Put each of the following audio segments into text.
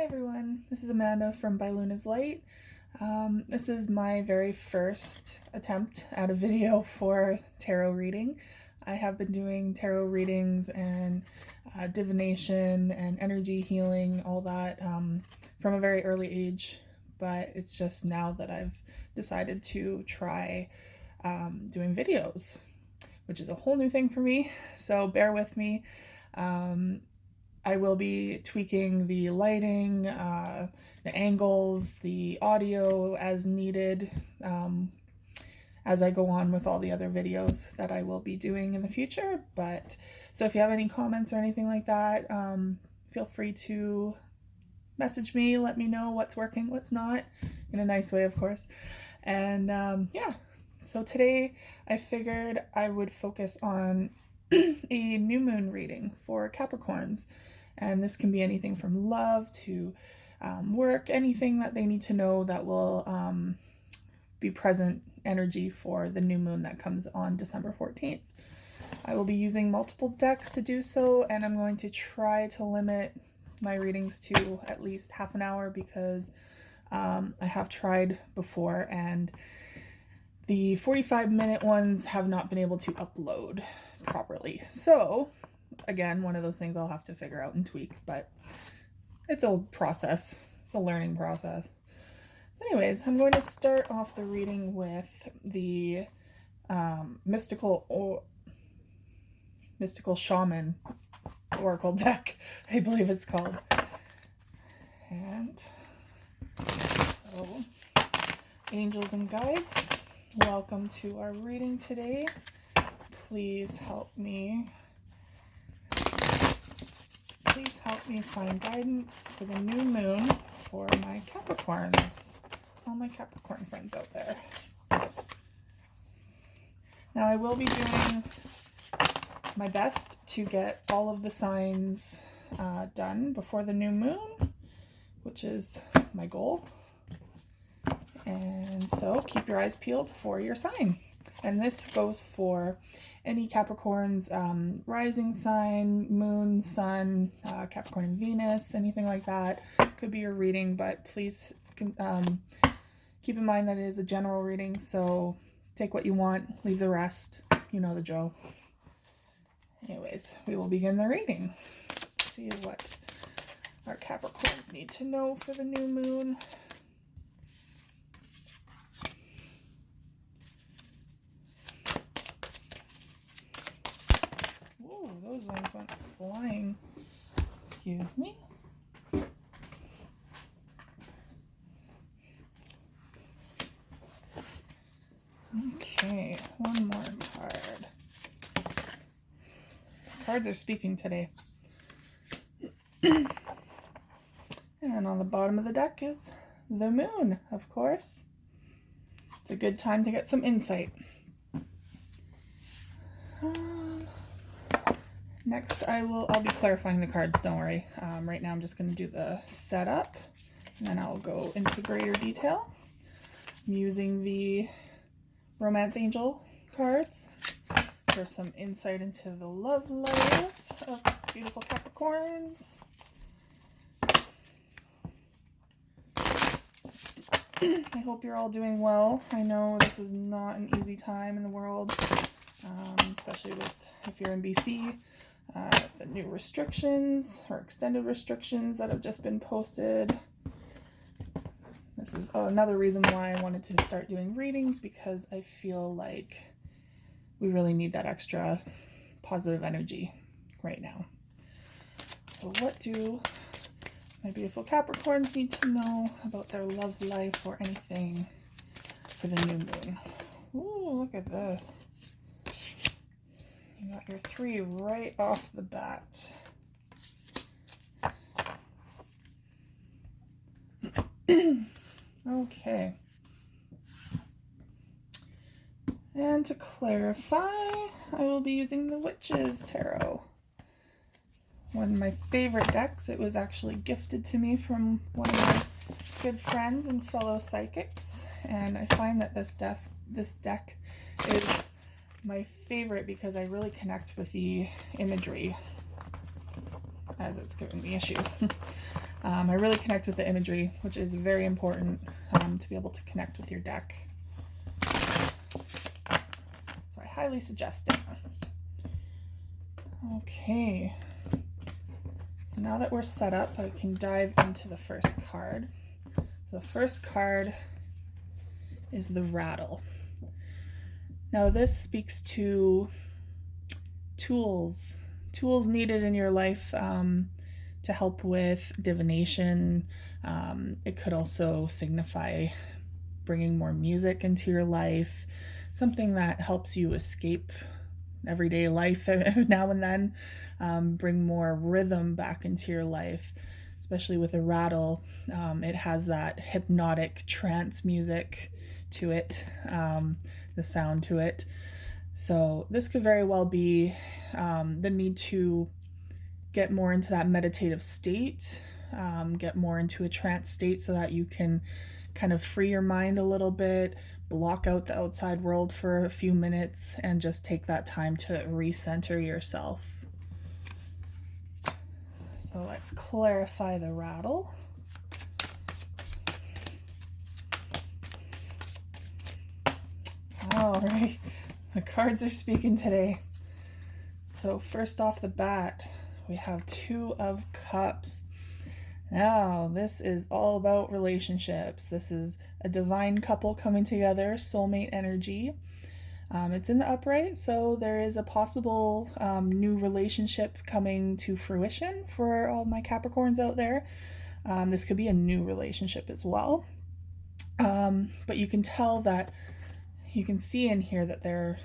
Hi everyone, this is Amanda from By Luna's Light. This is my very first attempt at a video for tarot reading. I have been doing tarot readings and divination and energy healing, all that, from a very early age, but it's just now that I've decided to try doing videos, which is a whole new thing for me, so bear with me. I will be tweaking the lighting, the angles, the audio as needed as I go on with all the other videos that I will be doing in the future. But so if you have any comments or anything like that, feel free to message me, let me know what's working, what's not, in a nice way, of course. And yeah, so today I figured I would focus on a new moon reading for Capricorns, and this can be anything from love to work, anything that they need to know that will be present energy for the new moon that comes on December 14th. I will be using multiple decks to do so, and I'm going to try to limit my readings to at least half an hour because I have tried before and the 45-minute ones have not been able to upload properly. So, again, one of those things I'll have to figure out and tweak, but it's a process. It's a learning process. So anyways, I'm going to start off the reading with the Mystical Shaman Oracle deck, I believe it's called. And so, angels and guides, welcome to our reading today. Please help me find guidance for the new moon for my Capricorns, all my Capricorn friends out there. Now I will be doing my best to get all of the signs done before the new moon, which is my goal. And so keep your eyes peeled for your sign. And this goes for any Capricorn's rising sign, moon, sun, Capricorn and Venus, anything like that. Could be your reading, but please keep in mind that it is a general reading, so take what you want, leave the rest. You know the drill. Anyways, we will begin the reading. See what our Capricorns need to know for the new moon. Those ones went flying. Excuse me. Okay, one more card. Cards are speaking today. And on the bottom of the deck is the moon, of course. It's a good time to get some insight. Next, I'll be clarifying the cards, don't worry. Right now I'm just going to do the setup, and then I'll go into greater detail. I'm using the Romance Angel cards for some insight into the love lives of beautiful Capricorns. I hope you're all doing well. I know this is not an easy time in the world, especially if you're in BC. The new restrictions or extended restrictions that have just been posted. This is another reason why I wanted to start doing readings, because I feel like we really need that extra positive energy right now. So what do my beautiful Capricorns need to know about their love life or anything for the new moon? Ooh, look at this. You got your 3 right off the bat. Okay. And to clarify, I will be using the Witches Tarot. One of my favorite decks. It was actually gifted to me from one of my good friends and fellow psychics. And I find that this deck is my favorite because I really connect with the imagery as it's giving me issues. I really connect with the imagery, which is very important to be able to connect with your deck. So I highly suggest it. Okay, so now that we're set up, I can dive into the first card. So the first card is the Rattle. Now this speaks to tools needed in your life to help with divination. It could also signify bringing more music into your life, something that helps you escape everyday life now and then, bring more rhythm back into your life, especially with a rattle. It has that hypnotic trance music to it, the sound to it. So this could very well be the need to get more into that meditative state, get more into a trance state so that you can kind of free your mind a little bit, block out the outside world for a few minutes, and just take that time to recenter yourself. So let's clarify the rattle. All right, the cards are speaking today. So first off the bat, we have Two of Cups. Now, this is all about relationships. This is a divine couple coming together, soulmate energy. It's in the upright, so there is a possible new relationship coming to fruition for all my Capricorns out there. This could be a new relationship as well. But you can tell that, you can see in here that they're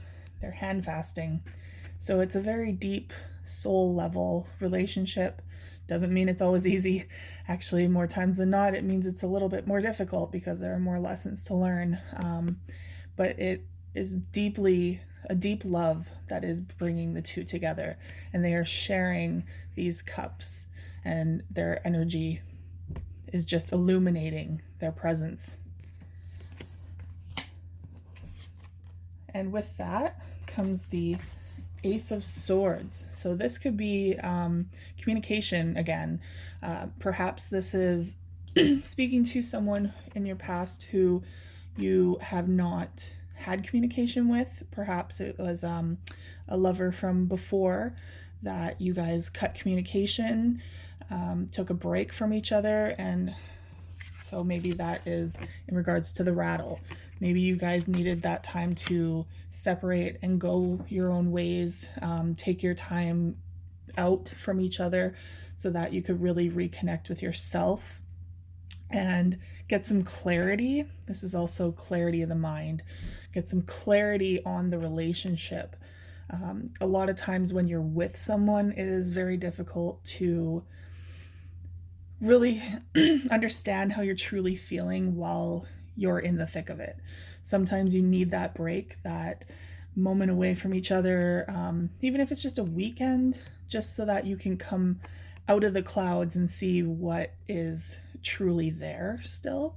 hand fasting. So it's a very deep soul level relationship. Doesn't mean it's always easy. Actually, more times than not, it means it's a little bit more difficult because there are more lessons to learn. But it is a deep love that is bringing the two together, and they are sharing these cups, and their energy is just illuminating their presence. And with that comes the Ace of Swords. So this could be communication again. Perhaps this is speaking to someone in your past who you have not had communication with. Perhaps it was a lover from before that you guys cut communication, took a break from each other, and so maybe that is in regards to the rattle. Maybe you guys needed that time to separate and go your own ways, take your time out from each other so that you could really reconnect with yourself and get some clarity. This is also clarity of the mind. Get some clarity on the relationship. A lot of times when you're with someone, it is very difficult to really understand how you're truly feeling while you're in the thick of it. Sometimes you need that break, that moment away from each other, even if it's just a weekend, just so that you can come out of the clouds and see what is truly there still.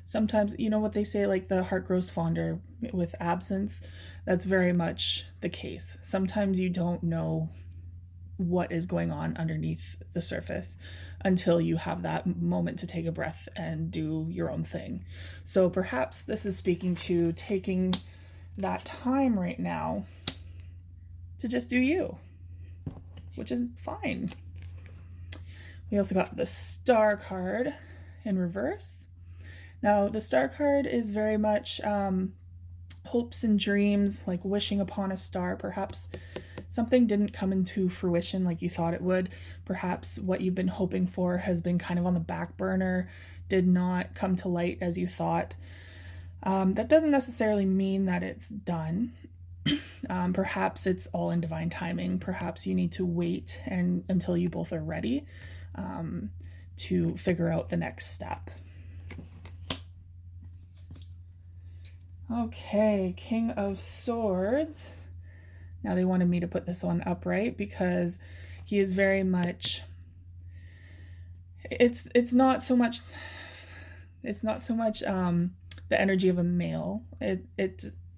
Sometimes, you know what they say, like the heart grows fonder with absence. That's very much the case. Sometimes you don't know what is going on underneath the surface until you have that moment to take a breath and do your own thing. So perhaps this is speaking to taking that time right now to just do you, which is fine. We also got the Star card in reverse. Now the Star card is very much hopes and dreams, like wishing upon a star. Perhaps something didn't come into fruition like you thought it would. Perhaps what you've been hoping for has been kind of on the back burner, did not come to light as you thought. That doesn't necessarily mean that it's done. Perhaps it's all in divine timing. Perhaps you need to wait until you both are ready to figure out the next step. Okay, King of Swords. Now they wanted me to put this one upright because he is very much, it's not so much the energy of a male.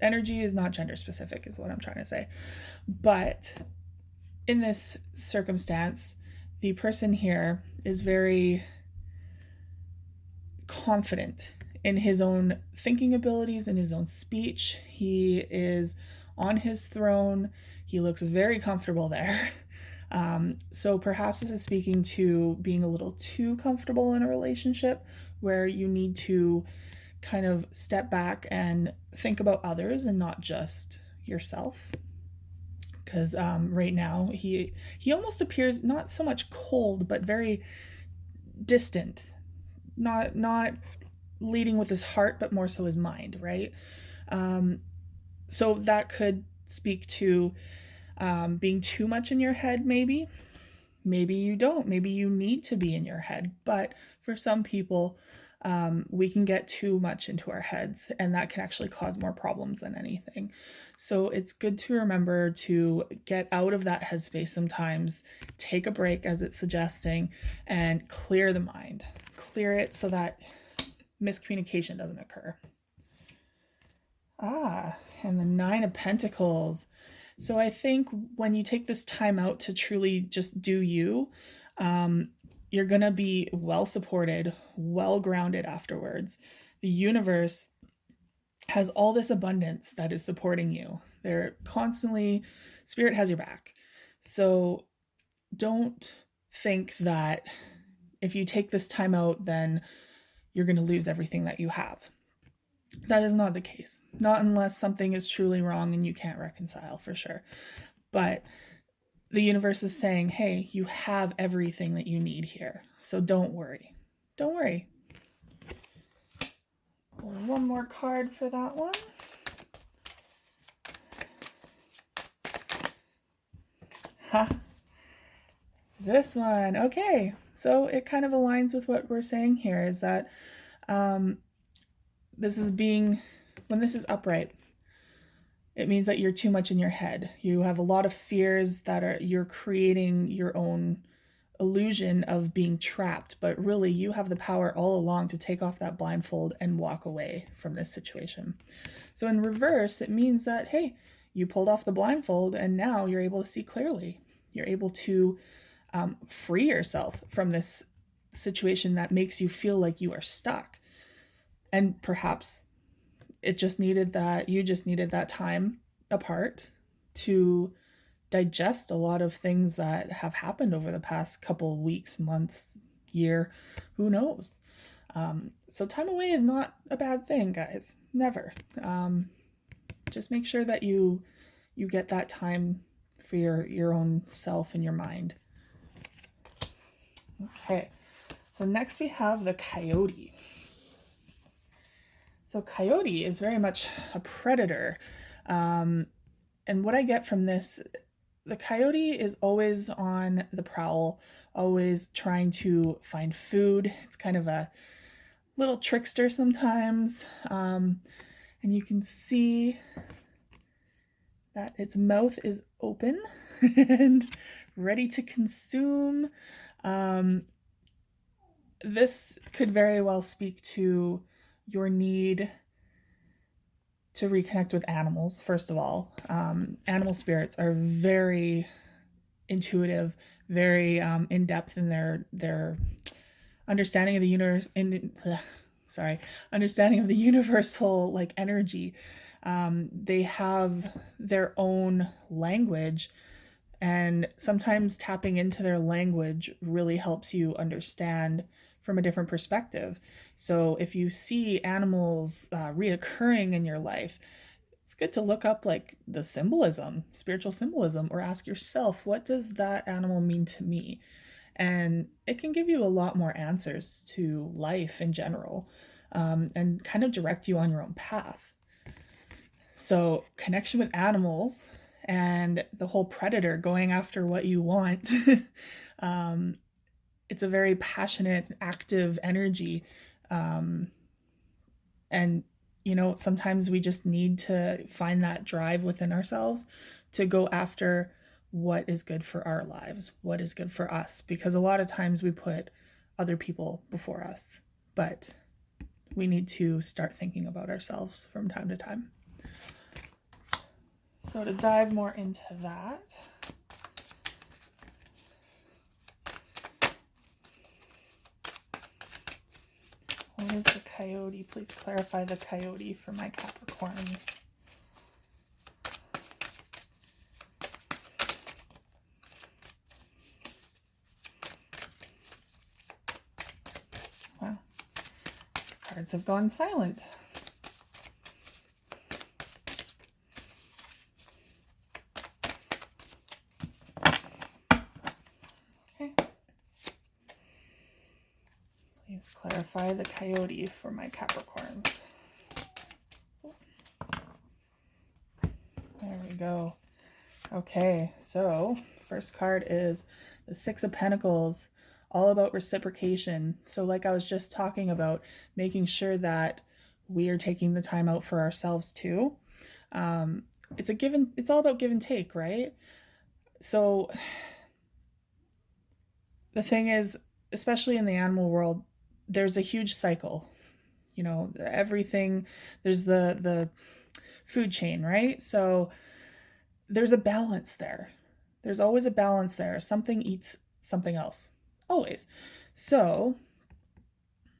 Energy is not gender specific is what I'm trying to say. But in this circumstance, the person here is very confident in his own thinking abilities, in his own speech. He is on his throne. He looks very comfortable there. So perhaps this is speaking to being a little too comfortable in a relationship where you need to kind of step back and think about others and not just yourself. Because right now he almost appears not so much cold, but very distant, not leading with his heart, but more so his mind, right? So that could speak to being too much in your head, maybe. Maybe you don't. Maybe you need to be in your head. But for some people, we can get too much into our heads, and that can actually cause more problems than anything. So it's good to remember to get out of that headspace sometimes, take a break as it's suggesting, and clear the mind. Clear it so that miscommunication doesn't occur. And the 9 of Pentacles. So I think when you take this time out to truly just do you, you're going to be well supported, well grounded afterwards. The universe has all this abundance that is supporting you. They're constantly, Spirit has your back. So don't think that if you take this time out, then you're going to lose everything that you have. That is not the case. Not unless something is truly wrong and you can't reconcile, for sure. But the universe is saying, hey, you have everything that you need here. So don't worry. Don't worry. One more card for that one. This one. Okay. So it kind of aligns with what we're saying here, is that this is when this is upright, it means that you're too much in your head. You have a lot of fears that you're creating your own illusion of being trapped, but really you have the power all along to take off that blindfold and walk away from this situation. So in reverse, it means that, hey, you pulled off the blindfold and now you're able to see clearly. You're able to free yourself from this situation that makes you feel like you are stuck. And perhaps you just needed that time apart to digest a lot of things that have happened over the past couple weeks, months, year, who knows. So time away is not a bad thing, guys. Never. Just make sure that you get that time for your own self and your mind. Okay, so next we have the Coyote. So Coyote is very much a predator. And what I get from this, the Coyote is always on the prowl, always trying to find food. It's kind of a little trickster sometimes. And you can see that its mouth is open and ready to consume. This could very well speak to your need to reconnect with animals, first of all. Animal spirits are very intuitive, very in-depth in their understanding of the understanding of the universal energy. They have their own language, and sometimes tapping into their language really helps you understand from a different perspective. So if you see animals reoccurring in your life, it's good to look up the symbolism, spiritual symbolism, or ask yourself, what does that animal mean to me? And it can give you a lot more answers to life in general, and kind of direct you on your own path. So connection with animals and the whole predator going after what you want, it's a very passionate, active energy. And, sometimes we just need to find that drive within ourselves to go after what is good for our lives, what is good for us, because a lot of times we put other people before us, but we need to start thinking about ourselves from time to time. So to dive more into that, What is the Coyote? Please clarify the Coyote for my Capricorns. Wow. Cards have gone silent. Okay. Please clarify the Coyote for my Capricorns. There we go. Okay, so first card is the Six of Pentacles, all about reciprocation. So like I was just talking about, making sure that we are taking the time out for ourselves too. It's all about give and take, right? So the thing is, especially in the animal world, there's a huge cycle. You know, everything, there's the food chain, right? So there's a balance there. There's always a balance there. Something eats something else, always. So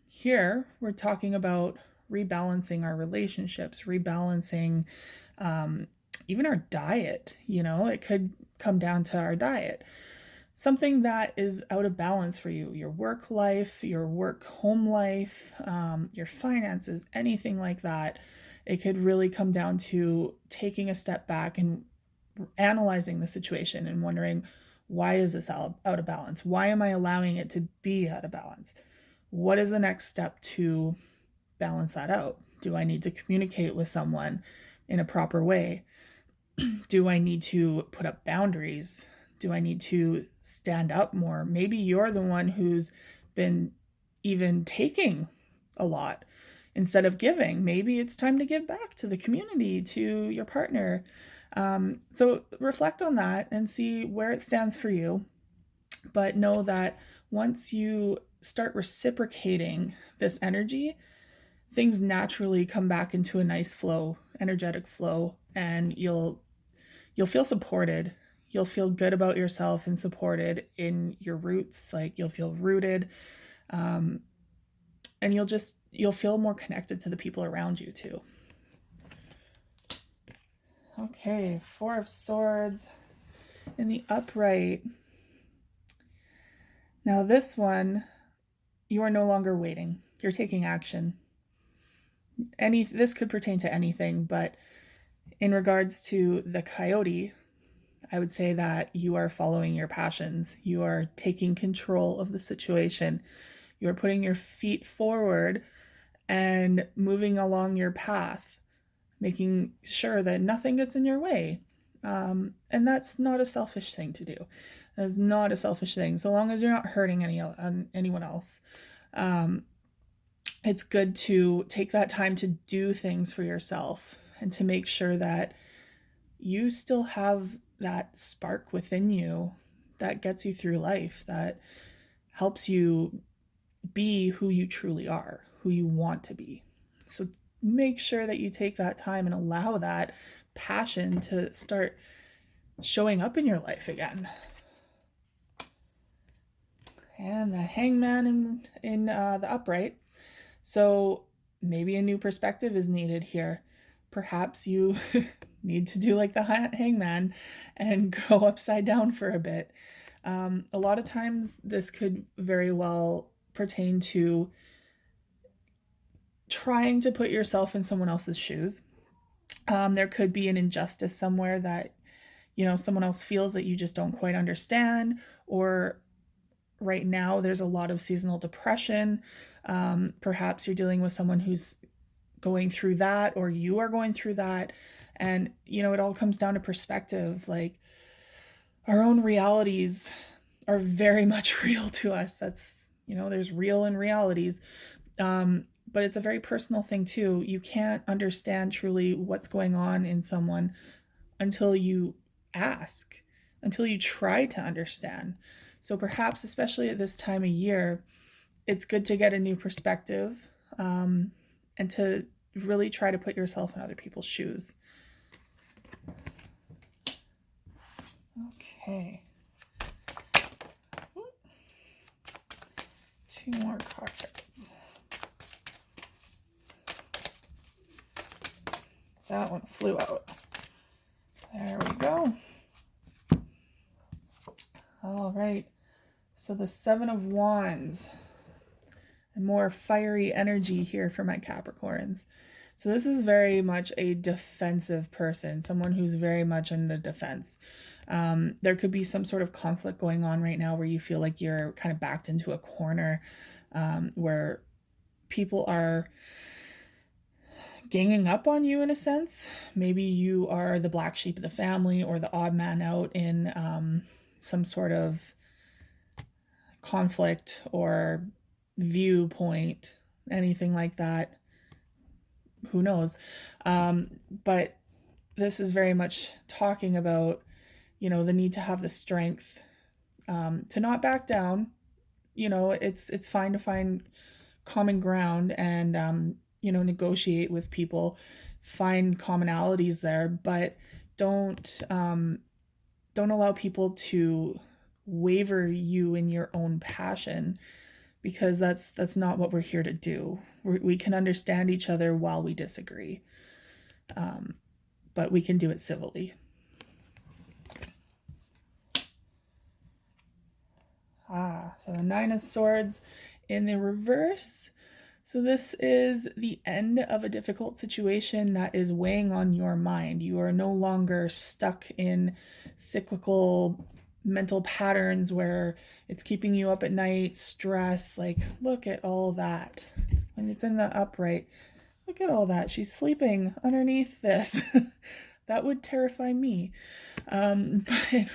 here we're talking about rebalancing our relationships, rebalancing even our diet. You know, it could come down to our diet. Something that is out of balance for you, your work life, your work home life, your finances, anything like that. It could really come down to taking a step back and analyzing the situation and wondering, why is this out of balance? Why am I allowing it to be out of balance? What is the next step to balance that out? Do I need to communicate with someone in a proper way? Do I need to put up boundaries? Do I need to stand up more? Maybe you're the one who's been even taking a lot instead of giving. Maybe it's time to give back to the community, to your partner. So reflect on that and see where it stands for you. But know that once you start reciprocating this energy, things naturally come back into a nice flow, energetic flow, and you'll feel supported. You'll feel good about yourself and supported in your roots. Like, you'll feel rooted. And you'll feel more connected to the people around you too. Okay, Four of Swords in the upright. Now this one, you are no longer waiting. You're taking action. This could pertain to anything, but in regards to the Coyote, I would say that you are following your passions. You are taking control of the situation. You are putting your feet forward and moving along your path, making sure that nothing gets in your way. And that's not a selfish thing to do. That's not a selfish thing. So long as you're not hurting anyone else. It's good to take that time to do things for yourself and to make sure that you still have that spark within you that gets you through life, that helps you be who you truly are, who you want to be. So make sure that you take that time and allow that passion to start showing up in your life again. And the Hangman in the upright. So maybe a new perspective is needed here. Perhaps you need to do like the Hangman and go upside down for a bit. A lot of times this could very well pertain to trying to put yourself in someone else's shoes. There could be an injustice somewhere that, someone else feels that you just don't quite understand, or right now there's a lot of seasonal depression. Perhaps you're dealing with someone who's going through that, or you are going through that. And, it all comes down to perspective. Like, our own realities are very much real to us. That's, there's real and realities. But it's a very personal thing too. You can't understand truly what's going on in someone until you ask, until you try to understand. So perhaps, especially at this time of year, it's good to get a new perspective, and to really try to put yourself in other people's shoes. Okay. 2 more cards. That one flew out. There we go. All right. So the Seven of Wands. And more fiery energy here for my Capricorns. So this is very much a defensive person, someone who's very much in the defense. There could be some sort of conflict going on right now where you feel like you're kind of backed into a corner, where people are ganging up on you in a sense. Maybe you are the black sheep of the family or the odd man out in some sort of conflict or viewpoint, anything like that. Who knows? But this is very much talking about, you know, the need to have the strength to not back down. You know, it's fine to find common ground and you know, negotiate with people, find commonalities there, but don't allow people to waver you in your own passion, because that's not what we're here to do. We can understand each other while we disagree, but we can do it civilly. So the Nine of Swords in the reverse. So this is the end of a difficult situation that is weighing on your mind. You are no longer stuck in cyclical mental patterns where it's keeping you up at night, stress. Like, look at all that. When it's in the upright, look at all that. She's sleeping underneath this. That would terrify me. But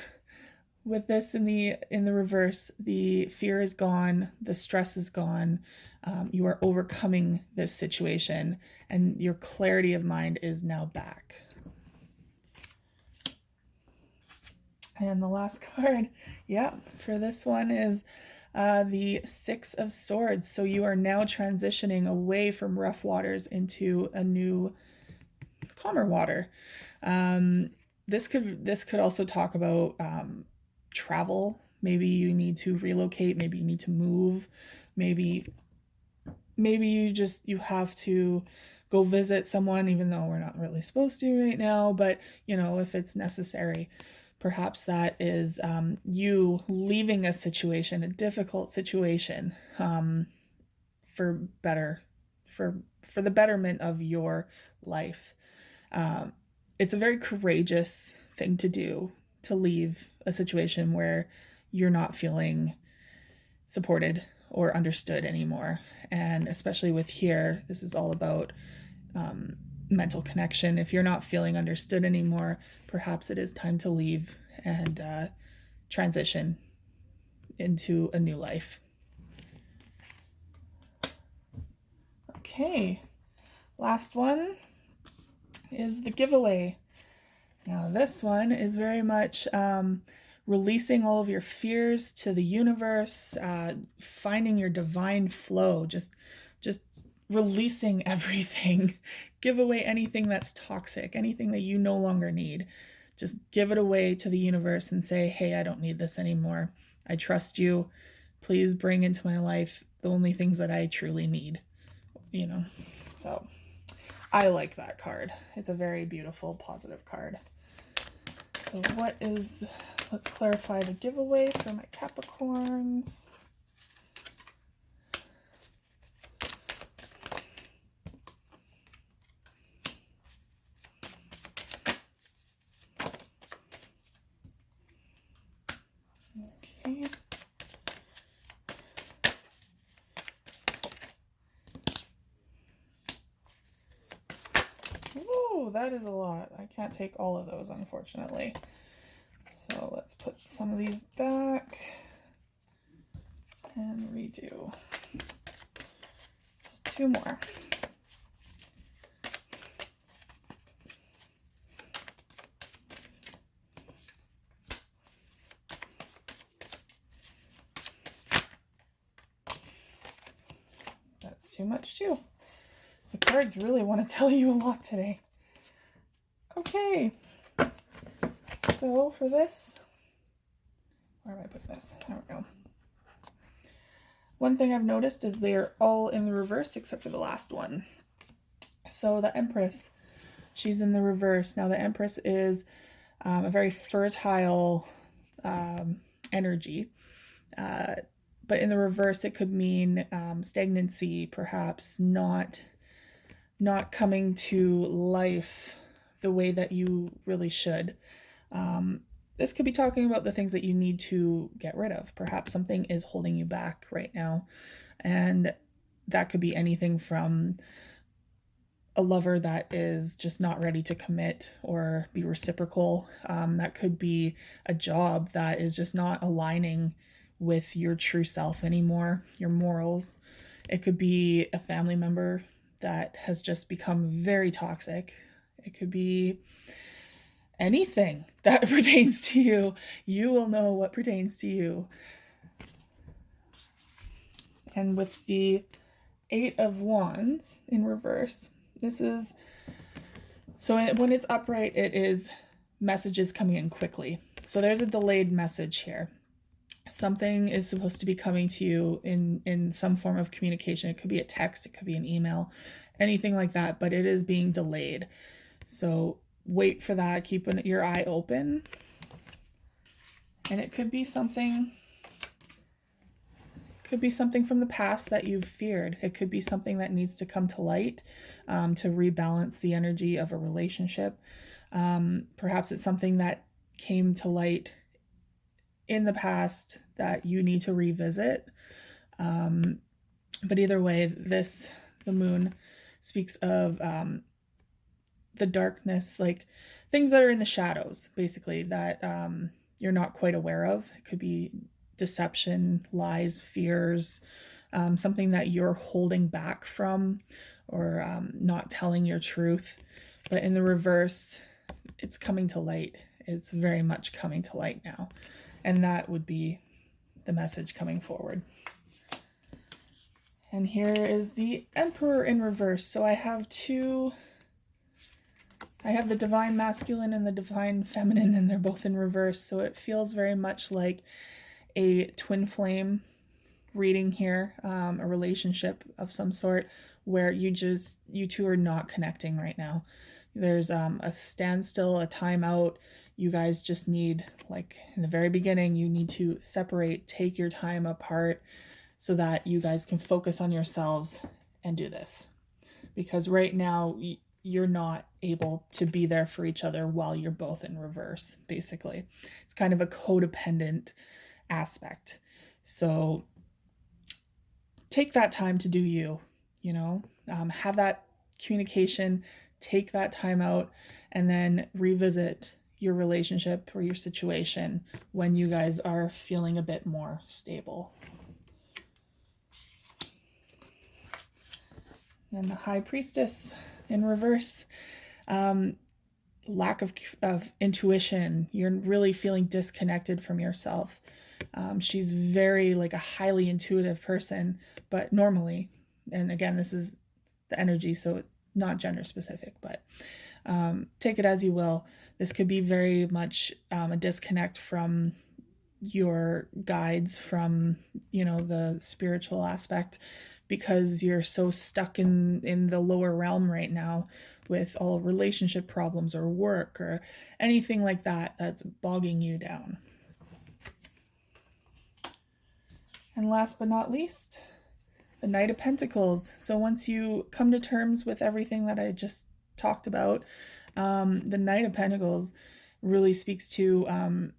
with this in the reverse, the fear is gone, the stress is gone. You are overcoming this situation, and your clarity of mind is now back. And the last card, yeah, for this one is the Six of Swords. So you are now transitioning away from rough waters into a new calmer water. This could also talk about travel. Maybe you need to relocate, maybe you need to move, maybe you have to go visit someone, even though we're not really supposed to right now, but you know, if it's necessary. Perhaps that is you leaving a situation, a difficult situation, for the betterment of your life. It's a very courageous thing to do, to leave a situation where you're not feeling supported or understood anymore. And especially with here, this is all about mental connection. If you're not feeling understood anymore, perhaps it is time to leave and transition into a new life. Okay, last one is the giveaway. Now this one is very much releasing all of your fears to the universe, finding your divine flow, just releasing everything. Give away anything that's toxic, anything that you no longer need. Just give it away to the universe and say, hey, I don't need this anymore. I trust you. Please bring into my life the only things that I truly need, you know. So I like that card. It's a very beautiful, positive card. So let's clarify the giveaway for my Capricorns. Okay. Ooh, that is a lot. I can't take all of those, unfortunately. So let's put some of these back and redo. Just two more. That's too much too. The cards really want to tell you a lot today. Okay. So for this, where am I putting this? There we go. One thing I've noticed is they're all in the reverse except for the last one. So the Empress, She's in the reverse. Now the Empress is a very fertile energy. But in the reverse, it could mean stagnancy, perhaps not coming to life the way that you really should. This could be talking about the things that you need to get rid of. Perhaps something is holding you back right now. And that could be anything from a lover that is just not ready to commit or be reciprocal. That could be a job that is just not aligning with your true self anymore, your morals. It could be a family member that has just become very toxic. It could be anything that pertains to you. You will know what pertains to you. And with the Eight of Wands in reverse, this is, so when it's upright, it is messages coming in quickly. So there's a delayed message here. Something is supposed to be coming to you in some form of communication. It could be a text, it could be an email, anything like that, but it is being delayed. So wait for that, keep your eye open. And it could be something from the past that you've feared. It could be something that needs to come to light to rebalance the energy of a relationship. Perhaps it's something that came to light in the past that you need to revisit. But either way, the moon speaks of the darkness, like things that are in the shadows, basically, that you're not quite aware of. It could be deception, lies, fears, something that you're holding back from, or not telling your truth. But in the reverse, it's coming to light. It's very much coming to light now. And that would be the message coming forward. And here is the Emperor in reverse. So I have the Divine Masculine and the Divine Feminine, and they're both in reverse. So it feels very much like a twin flame reading here, a relationship of some sort where you two are not connecting right now. There's a standstill, a timeout. You guys just need, like in the very beginning, you need to separate, take your time apart so that you guys can focus on yourselves and do this. Because right now, you're not able to be there for each other while you're both in reverse, basically. It's kind of a codependent aspect. So take that time to do you, have that communication, take that time out, and then revisit your relationship or your situation when you guys are feeling a bit more stable. And the High Priestess in reverse, lack of intuition. You're really feeling disconnected from yourself. She's very like a highly intuitive person, but normally, and again, this is the energy, so not gender specific, but take it as you will. This could be very much a disconnect from your guides, from, the spiritual aspect, because you're so stuck in the lower realm right now with all relationship problems or work or anything like that that's bogging you down. And last but not least, the Knight of Pentacles. So once you come to terms with everything that I just talked about, the Knight of Pentacles really speaks to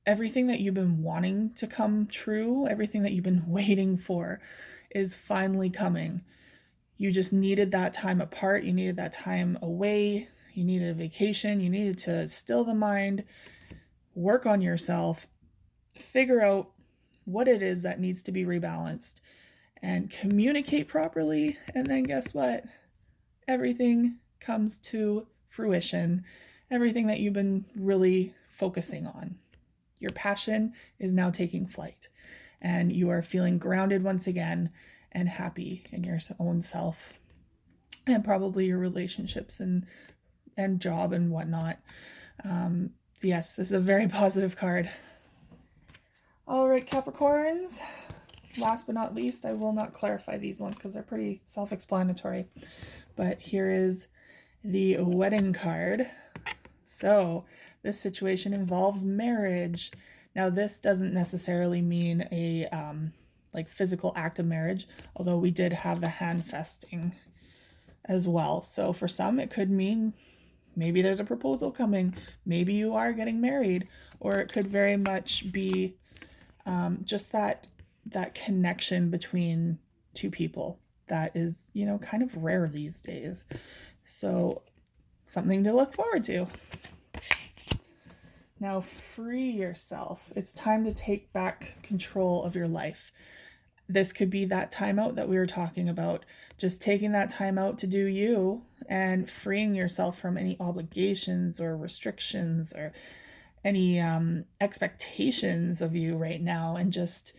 everything that you've been wanting to come true, everything that you've been waiting for is finally coming. You just needed that time apart. You needed that time away. You needed a vacation. You needed to still the mind, work on yourself, figure out what it is that needs to be rebalanced, and communicate properly. And then guess what? Everything comes to fruition. Everything that you've been really focusing on. Your passion is now taking flight, and you are feeling grounded once again and happy in your own self, and probably your relationships and job and whatnot. Yes, this is a very positive card. All right, Capricorns. Last but not least, I will not clarify these ones because they're pretty self-explanatory. But here is the wedding card. So this situation involves marriage. Now this doesn't necessarily mean a like physical act of marriage, although we did have the handfesting as well. So for some it could mean maybe there's a proposal coming, maybe you are getting married, or it could very much be just that connection between two people that is, you know, kind of rare these days. So something to look forward to. Now free yourself. It's time to take back control of your life. This could be that time out that we were talking about, just taking that time out to do you and freeing yourself from any obligations or restrictions or any expectations of you right now, and just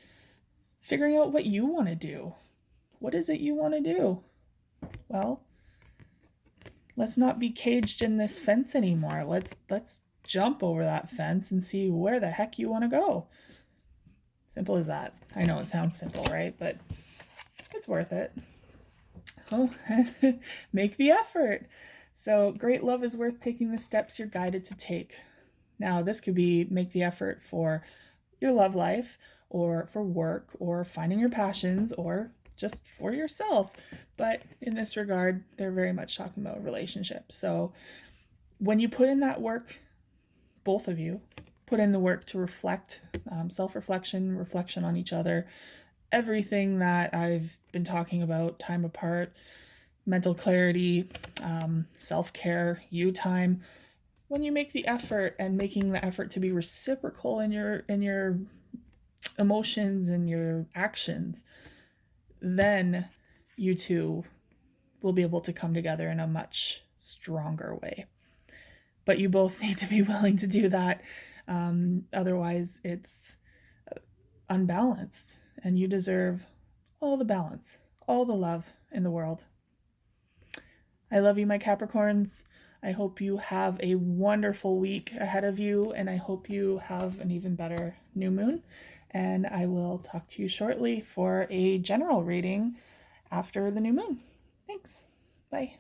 figuring out what you want to do. What is it you want to do? Well, let's not be caged in this fence anymore. Let's jump over that fence and see where the heck you want to go. Simple as that. I know it sounds simple, right? But it's worth it. Oh, and make the effort. So great love is worth taking the steps you're guided to take. Now, this could be make the effort for your love life, or for work, or finding your passions, or just for yourself. But in this regard, they're very much talking about relationships. So when you put in that work, both of you put in the work to reflect, self-reflection, reflection on each other, everything that I've been talking about, time apart, mental clarity, self-care, you time. When you make the effort, and making the effort to be reciprocal in your emotions and your actions, then you two will be able to come together in a much stronger way. But you both need to be willing to do that. Otherwise, it's unbalanced, and you deserve all the balance, all the love in the world. I love you, my Capricorns. I hope you have a wonderful week ahead of you, and I hope you have an even better new moon. And I will talk to you shortly for a general reading after the new moon. Thanks. Bye.